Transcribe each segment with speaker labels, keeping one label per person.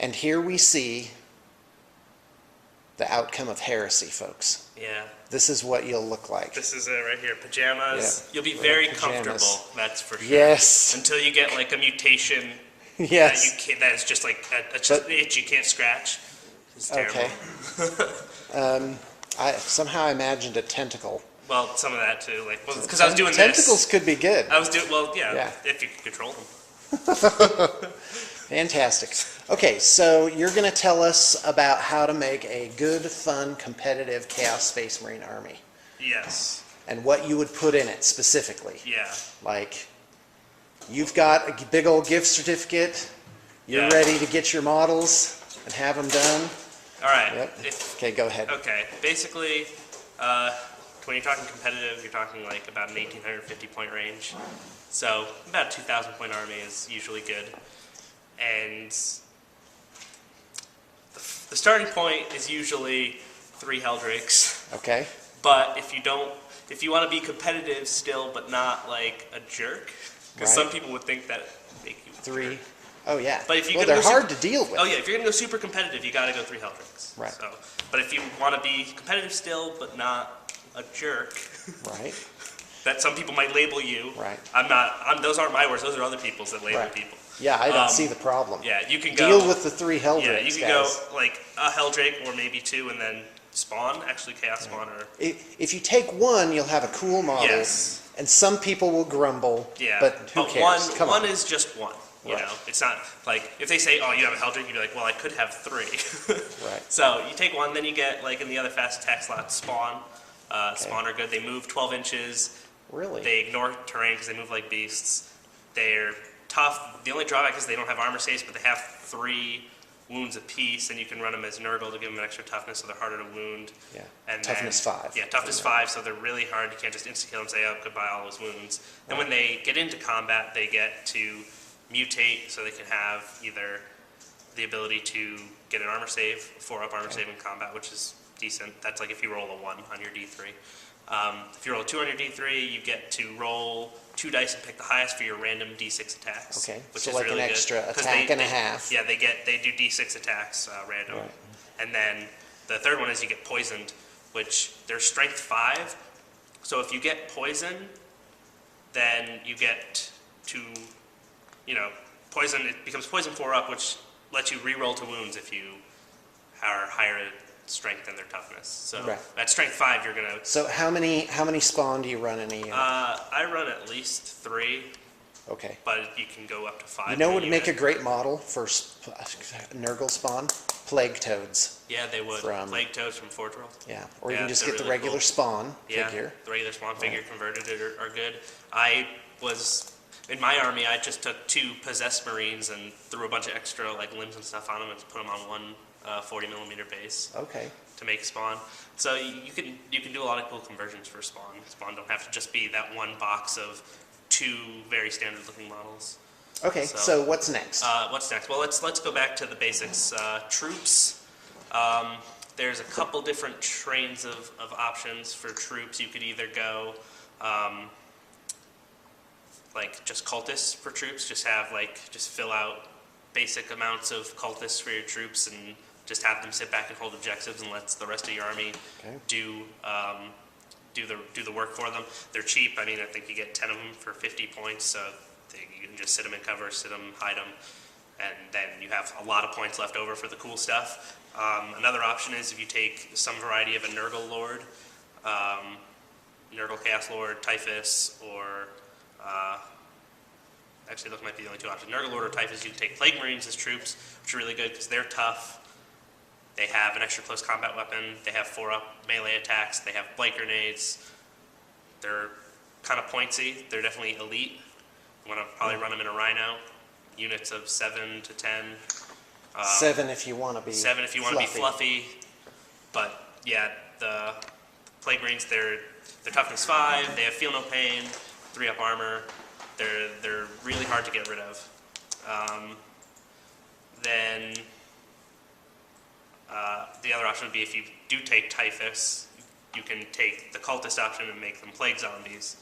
Speaker 1: And here we see the outcome of heresy, folks.
Speaker 2: Yeah.
Speaker 1: This is what you'll look like.
Speaker 2: This is it right here. Pajamas.
Speaker 1: Yeah.
Speaker 2: You'll be very
Speaker 1: Pajamas.
Speaker 2: comfortable, that's for sure.
Speaker 1: Yes.
Speaker 2: Until you get like a mutation
Speaker 1: Yes.
Speaker 2: that is just like an itch you can't scratch. It's terrible.
Speaker 1: Okay. I somehow imagined a tentacle.
Speaker 2: Well, some of that too. Like, because I was doing
Speaker 1: Tentacles could be good.
Speaker 2: I was doing, if you could control them.
Speaker 1: Fantastic. Okay, so you're going to tell us about how to make a good, fun, competitive Chaos Space Marine army.
Speaker 2: Yes.
Speaker 1: And what you would put in it specifically.
Speaker 2: Yeah.
Speaker 1: Like, you've got a big old gift certificate. You're ready to get your models and have them done.
Speaker 2: All right.
Speaker 1: Yep. Okay, go ahead.
Speaker 2: Okay. Basically, when you're talking competitive, you're talking like about an 1,850 point range. So about a 2,000 point army is usually good. And the starting point is usually 3 Helldrakes.
Speaker 1: Okay.
Speaker 2: But if you want to be competitive still, but not like a jerk, because some people would think that make you
Speaker 1: 3. Oh yeah.
Speaker 2: But if you
Speaker 1: they're hard to deal with.
Speaker 2: Oh yeah, if you're gonna go super competitive, you got to go 3 Helldrakes.
Speaker 1: Right.
Speaker 2: So, but if you want to be competitive still, but not a jerk,
Speaker 1: right.
Speaker 2: that some people might label you.
Speaker 1: Right.
Speaker 2: Those aren't my words. Those are other people's that label people.
Speaker 1: Yeah, I don't see the problem.
Speaker 2: Yeah, you can
Speaker 1: deal with the 3 Helldrakes.
Speaker 2: Yeah, you can go like a Helldrake or maybe 2, and then spawn. Actually, Chaos Spawn or.
Speaker 1: If you take 1, you'll have a cool model.
Speaker 2: Yes.
Speaker 1: And some people will grumble.
Speaker 2: Yeah.
Speaker 1: But who cares?
Speaker 2: One is just 1. You know, it's not like if they say, "Oh, you have a Helldrake," you'd be like, "Well, I could have 3."
Speaker 1: Right.
Speaker 2: So you take 1, then you get like in the other fast attack slots, Spawn. Spawn are good. They move 12 inches.
Speaker 1: Really?
Speaker 2: They ignore terrain because they move like beasts. They're tough. The only drawback is they don't have armor saves, but they have 3 wounds apiece, and you can run them as Nurgle to give them an extra toughness, so they're harder to wound.
Speaker 1: Yeah.
Speaker 2: And
Speaker 1: toughness 5.
Speaker 2: Yeah, toughness 5, so they're really hard. You can't just insta-kill and say, "Oh, goodbye, all those wounds." Then when they get into combat, they get to mutate, so they can have either the ability to get an armor save, 4-up armor save in combat, which is decent. That's like if you roll a 1 on your D3. If you roll a 2 on your D3, you get to roll 2 dice and pick the highest for your random D6 attacks.
Speaker 1: Okay,
Speaker 2: which
Speaker 1: so
Speaker 2: is
Speaker 1: like
Speaker 2: really
Speaker 1: an
Speaker 2: good,
Speaker 1: extra attack and a half.
Speaker 2: Yeah, they do D6 attacks random.
Speaker 1: Right.
Speaker 2: And then the third one is you get poisoned, which they're strength 5. So if you get poison, then you get to, poison, it becomes poison 4-up, which lets you reroll to wounds if you are higher strength than their toughness. So at strength 5, you're gonna.
Speaker 1: So how many spawn do you run in a unit?
Speaker 2: I run at least 3.
Speaker 1: Okay.
Speaker 2: But you can go up to 5.
Speaker 1: You know what would make a great model for Nurgle spawn? Plague Toads.
Speaker 2: Yeah, they would. Plague Toads from Forge World.
Speaker 1: Yeah, or you can just get the regular spawn figure.
Speaker 2: The regular spawn figure converted are good. In my army, I just took 2 possessed Marines and threw a bunch of extra limbs and stuff on them and put them on one 40mm base.
Speaker 1: Okay.
Speaker 2: To make spawn. So you can do a lot of cool conversions for spawn. Spawn don't have to just be that one box of 2 very standard looking models.
Speaker 1: Okay, so what's next?
Speaker 2: What's next? Well, let's go back to the basics. Troops. There's a couple different trains of options for troops. You could either go just cultists for troops. Just fill out basic amounts of cultists for your troops and just have them sit back and hold objectives and let the rest of your army do the work for them. They're cheap. I mean, I think you get 10 of them for 50 points, so you can just sit them in cover, sit them, hide them, and then you have a lot of points left over for the cool stuff. Another option is if you take some variety of a Nurgle Lord, Nurgle Chaos Lord, Typhus, or actually those might be the only 2 options. Nurgle Lord or Typhus, you can take Plague Marines as troops, which are really good because they're tough. They have an extra close combat weapon. They have 4-up melee attacks. They have blight grenades. They're kind of pointsy. They're definitely elite. You want to probably run them in a Rhino. Units of 7 to 10.
Speaker 1: 7 if you want to be
Speaker 2: 7 if you want to be fluffy. But yeah, the Plague Marines, they're toughness 5. They have feel no pain, 3-up armor. They're really hard to get rid of. Then the other option would be if you do take Typhus, you can take the cultist option and make them plague zombies,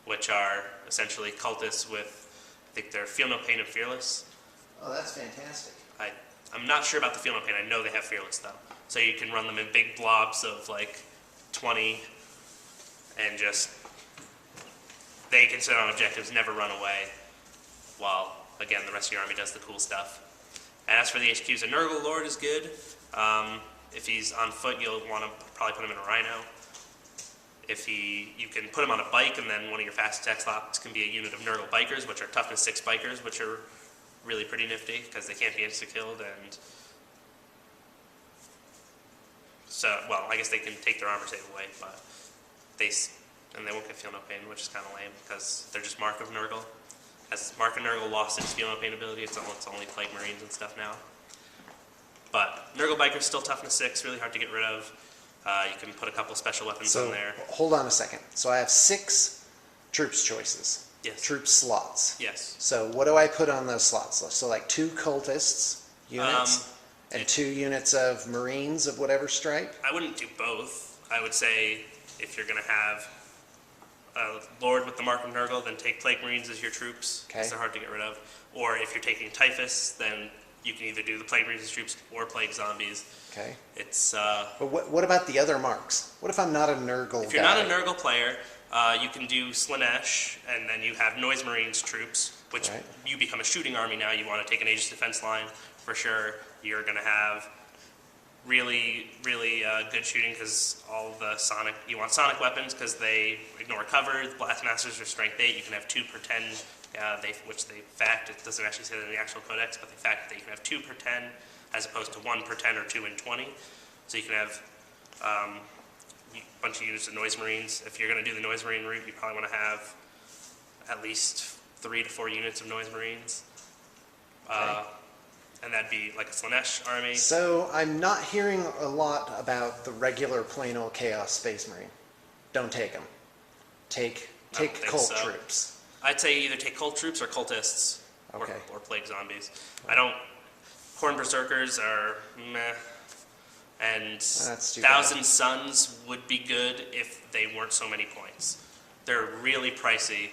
Speaker 2: which are essentially cultists with, I think they're feel no pain and fearless.
Speaker 1: Oh, that's fantastic.
Speaker 2: I'm not sure about the field note paint. I know they have Fearless though. So you can run them in big blobs of like 20 and just, they can sit on objectives, never run away, while, again, the rest of your army does the cool stuff. And as for the HQs, a Nurgle Lord is good. If he's on foot, you'll want to probably put him in a Rhino. You can put him on a bike, and then one of your fast attack slots can be a unit of Nurgle Bikers, which are toughness 6 bikers, which are really pretty nifty, because they can't be insta-killed, and so, well, I guess they can take their armor save away, but and they won't get Feel No Pain, which is kind of lame, because they're just Mark of Nurgle. As Mark of Nurgle lost its Feel No Pain ability, it's only Plague Marines and stuff now. But Nurgle Biker's still toughness 6, really hard to get rid of. You can put a couple special weapons on there.
Speaker 1: Hold on a second. So I have 6 troops choices.
Speaker 2: Yes.
Speaker 1: Troop slots.
Speaker 2: Yes.
Speaker 1: So what do I put on those slots? So like 2 cultists units and 2 units of Marines of whatever stripe?
Speaker 2: I wouldn't do both. I would say if you're going to have a Lord with the Mark of Nurgle, then take Plague Marines as your troops, because they're hard to get rid of. Or if you're taking Typhus, then you can either do the Plague Marines as troops or Plague Zombies.
Speaker 1: Okay.
Speaker 2: It's
Speaker 1: But what about the other marks? What if I'm not a Nurgle
Speaker 2: if you're
Speaker 1: guy?
Speaker 2: not a Nurgle player, you can do Slanesh, and then you have Noise Marines troops, which you become a shooting army now. You want to take an Aegis defense line for sure. You're going to have really, really good shooting, because all the sonic, you want sonic weapons because they ignore cover. The Blastmasters are strength 8. You can have 2 per 10, which they fact, it doesn't actually say that in the actual codex, but they fact that you can have 2 per 10 as opposed to 1 per 10 or 2 in 20. So you can have a bunch of units of Noise Marines. If you're going to do the Noise Marine route, you probably want to have at least 3 to 4 units of Noise Marines. And that'd be like a Slanesh army.
Speaker 1: So I'm not hearing a lot about the regular plain old Chaos Space Marine. Don't take them. Take cult troops.
Speaker 2: I'd say either take cult troops or cultists, or plague zombies. Horn Berserkers are meh, and Thousand Suns would be good if they weren't so many points. They're really pricey.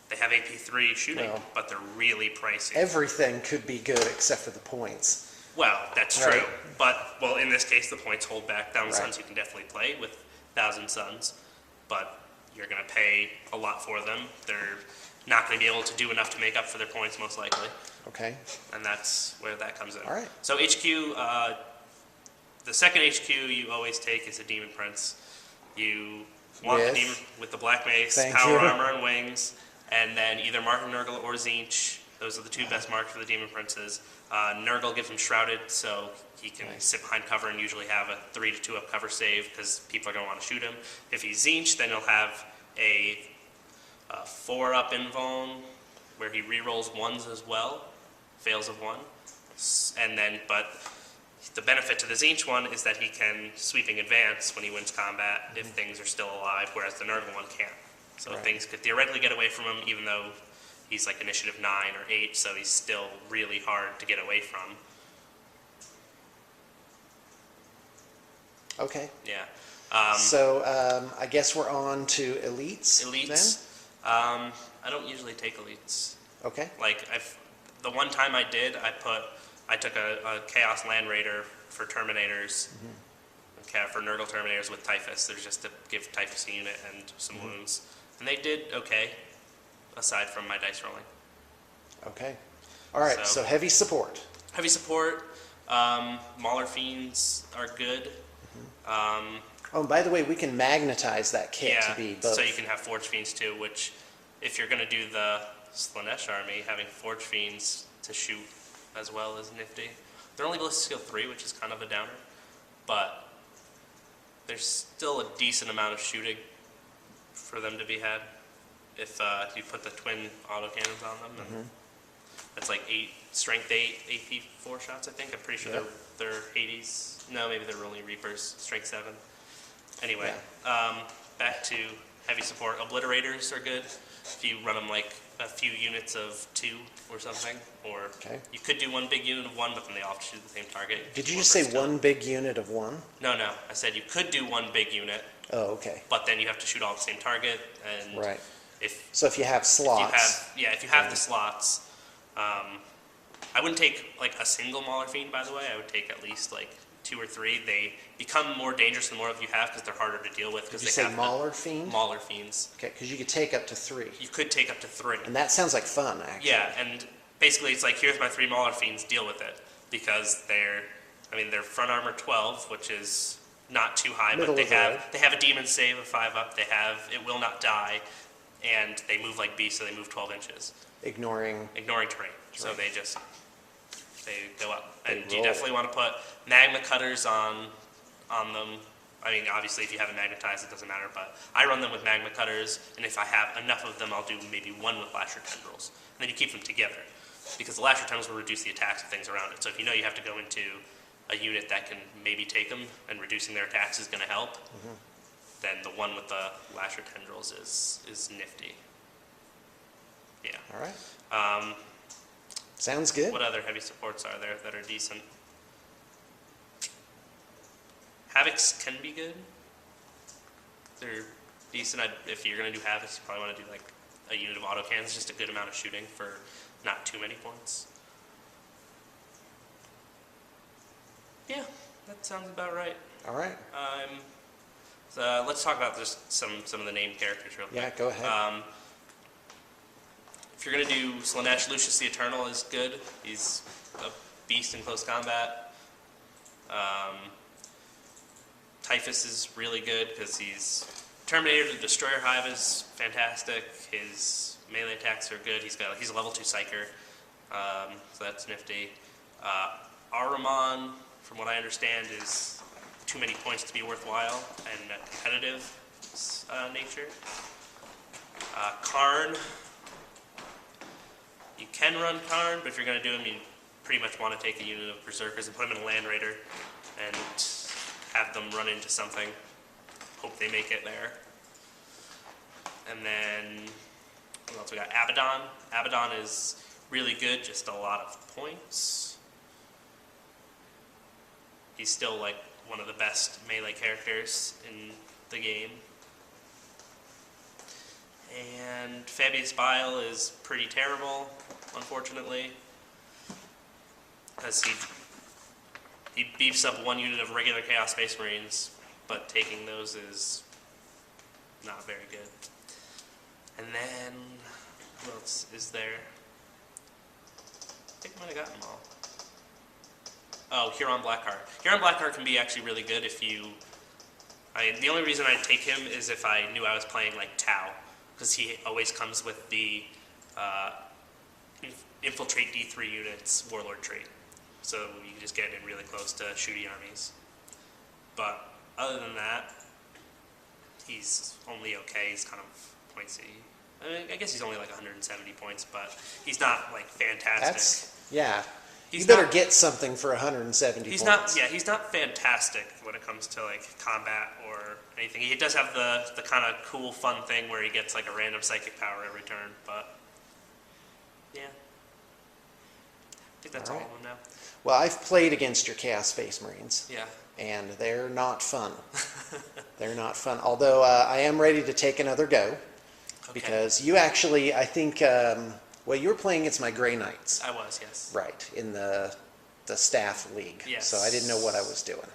Speaker 2: They have AP3 shooting, but they're really pricey.
Speaker 1: Everything could be good except for the points.
Speaker 2: Well, that's true. But, in this case, the points hold back. Thousand Suns you can definitely play with Thousand Suns, but you're going to pay a lot for them. They're not going to be able to do enough to make up for their points, most likely.
Speaker 1: Okay.
Speaker 2: And that's where that comes in.
Speaker 1: All right.
Speaker 2: So HQ, the second HQ you always take is a Demon Prince. You want the Demon with the Black Mace, Power Armor, and Wings. And then either Mark of Nurgle or Tzeentch. Those are the 2 best marks for the Demon Princes. Nurgle gives him Shrouded, so he can sit behind cover and usually have a 3 to 2 up cover save, because people are going to want to shoot him. If he's Tzeentch, then he'll have a 4 up invuln, where he rerolls 1s as well, fails of 1. And then, but the benefit to the Tzeentch one is that he can sweeping advance when he wins combat if things are still alive, whereas the Nurgle one can't. So things could theoretically get away from him, even though he's like initiative 9 or 8, so he's still really hard to get away from.
Speaker 1: Okay.
Speaker 2: Yeah.
Speaker 1: So I guess we're on to elites.
Speaker 2: Elites.
Speaker 1: Then?
Speaker 2: I don't usually take elites.
Speaker 1: Okay.
Speaker 2: Like the one time I did, I took a Chaos Land Raider for Terminators. For Nurgle Terminators with Typhus. There's just to give Typhus a unit and some wounds. And they did okay, aside from my dice rolling.
Speaker 1: Okay. All right, so heavy support.
Speaker 2: Heavy support. Mauler Fiends are good.
Speaker 1: And by the way, we can magnetize that kit to be both.
Speaker 2: So you can have Forge Fiends too, which, if you're going to do the Slanesh army, having Forge Fiends to shoot as well is nifty. They're only ballistic skill 3, which is kind of a downer. But there's still a decent amount of shooting for them to be had if you put the twin autocannons on them. That's like strength 8, AP 4 shots, I think. I'm pretty sure they're Hades. No, maybe they're only Reapers, strength 7. Anyway, back to heavy support. Obliterators are good if you run them like a few units of 2 or something. Or you could do 1 big unit of 1, but then they all shoot the same target.
Speaker 1: Did you just say 1 big unit of 1?
Speaker 2: No. I said you could do 1 big unit.
Speaker 1: Oh, okay.
Speaker 2: But then you have to shoot all the same target. And so
Speaker 1: if you have slots.
Speaker 2: If you have the slots, I wouldn't take like a single Mauler Fiend, by the way. I would take at least like 2 or 3. They become more dangerous the more of you have because they're harder to deal with. Because
Speaker 1: Did you
Speaker 2: they
Speaker 1: say
Speaker 2: have
Speaker 1: Mauler Fiend?
Speaker 2: Mauler Fiends.
Speaker 1: Okay, because you could take up to 3.
Speaker 2: You could take up to 3.
Speaker 1: And that sounds like fun, actually.
Speaker 2: Yeah, and basically it's like, here's my 3 Mauler Fiends, deal with it. Because they're front armor 12, which is not too high,
Speaker 1: Middle
Speaker 2: but
Speaker 1: of the road.
Speaker 2: they have a demon save of 5 up. They have it will not die, and they move like beasts, so they move 12 inches,
Speaker 1: Ignoring
Speaker 2: terrain. So they go up.
Speaker 1: They
Speaker 2: And you
Speaker 1: roll.
Speaker 2: definitely want to put magma cutters on them. I mean, obviously, if you have it magnetized, it doesn't matter, but I run them with magma cutters, and if I have enough of them, I'll do maybe 1 with lasher tendrils. And then you keep them together, because the lasher tendrils will reduce the attacks of things around it. So if you know you have to go into a unit that can maybe take them, and reducing their attacks is going to help, then the 1 with the lasher tendrils is nifty. Yeah.
Speaker 1: All right. Sounds good.
Speaker 2: What other heavy supports are there that are decent? Havocs can be good. They're decent. If you're going to do Havocs, you probably want to do like a unit of autocannons, just a good amount of shooting for not too many points. Yeah, that sounds about right.
Speaker 1: All right.
Speaker 2: So let's talk about just some of the named characters real quick.
Speaker 1: Yeah, go ahead.
Speaker 2: If you're going to do Slanesh, Lucius the Eternal is good. He's a beast in close combat. Typhus is really good because he's Terminator. The Destroyer Hive is fantastic. His melee attacks are good. He's a level 2 Psyker, so that's nifty. Ahriman, from what I understand, is too many points to be worthwhile and a competitive nature. Karn, you can run Karn, but if you're going to do him, you pretty much want to take a unit of Berserkers and put him in a Land Raider and have them run into something. Hope they make it there. And then, what else we got? Abaddon. Abaddon is really good, just a lot of points. He's still like one of the best melee characters in the game. And Fabius Bile is pretty terrible, unfortunately, because he beefs up 1 unit of regular Chaos Space Marines, but taking those is not very good. And then, what else is there? I think I might have gotten them all. Oh, Huron Blackheart. Huron Blackheart can be actually really good if you... the only reason I'd take him is if I knew I was playing like Tau, because he always comes with the Infiltrate D3 units Warlord trait. So you can just get in really close to shooty armies. But other than that, he's only okay. He's kind of pointsy. I guess he's only like 170 points, but he's not like fantastic.
Speaker 1: Yeah.
Speaker 2: He's
Speaker 1: you better
Speaker 2: not-
Speaker 1: get something for 170
Speaker 2: He's
Speaker 1: points.
Speaker 2: he's not fantastic when it comes to like combat or anything. He does have the kind of cool, fun thing where he gets like a random psychic power every turn, but yeah. I think that's all of them now.
Speaker 1: Well, I've played against your Chaos Space Marines,
Speaker 2: Yeah.
Speaker 1: and they're not fun. They're not fun. Although I am ready to take another go, because you actually, I think, well, you were playing against my Grey Knights.
Speaker 2: I was, yes.
Speaker 1: Right, in the staff league.
Speaker 2: Yes.
Speaker 1: So I didn't know what I was doing.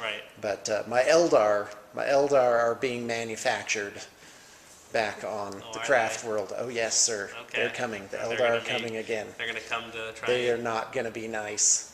Speaker 2: Right.
Speaker 1: But my Eldar are being manufactured back on the
Speaker 2: are
Speaker 1: Craft
Speaker 2: they?
Speaker 1: World. Oh yes, sir.
Speaker 2: Okay.
Speaker 1: They're coming. The
Speaker 2: They're
Speaker 1: Eldar
Speaker 2: gonna
Speaker 1: are coming again.
Speaker 2: They're going to come to try.
Speaker 1: They are not going to be nice.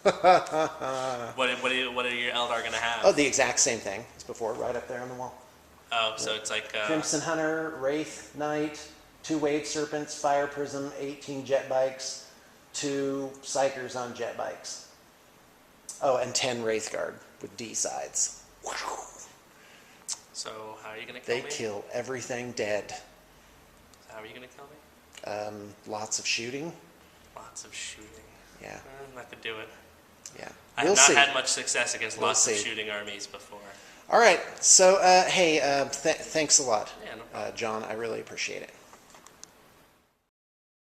Speaker 2: What are your Eldar going to have?
Speaker 1: Oh, the exact same thing as before, right up there on the wall.
Speaker 2: Oh, so it's like
Speaker 1: Crimson Hunter, Wraith Knight, 2 Wave Serpents, Fire Prism, 18 jet bikes, 2 Psychers on jet bikes. Oh, and 10 Wraith Guard with D sides. Wow.
Speaker 2: So how are you going to kill
Speaker 1: They
Speaker 2: me?
Speaker 1: kill everything dead.
Speaker 2: How are you going to kill me?
Speaker 1: Lots of shooting.
Speaker 2: Lots of shooting.
Speaker 1: Yeah,
Speaker 2: That could do it.
Speaker 1: yeah.
Speaker 2: I
Speaker 1: We'll
Speaker 2: have not
Speaker 1: see.
Speaker 2: had much success against
Speaker 1: We'll
Speaker 2: lots of
Speaker 1: see.
Speaker 2: shooting armies before.
Speaker 1: All right. So, hey, thanks a lot,
Speaker 2: Yeah, no problem.
Speaker 1: John. I really appreciate it.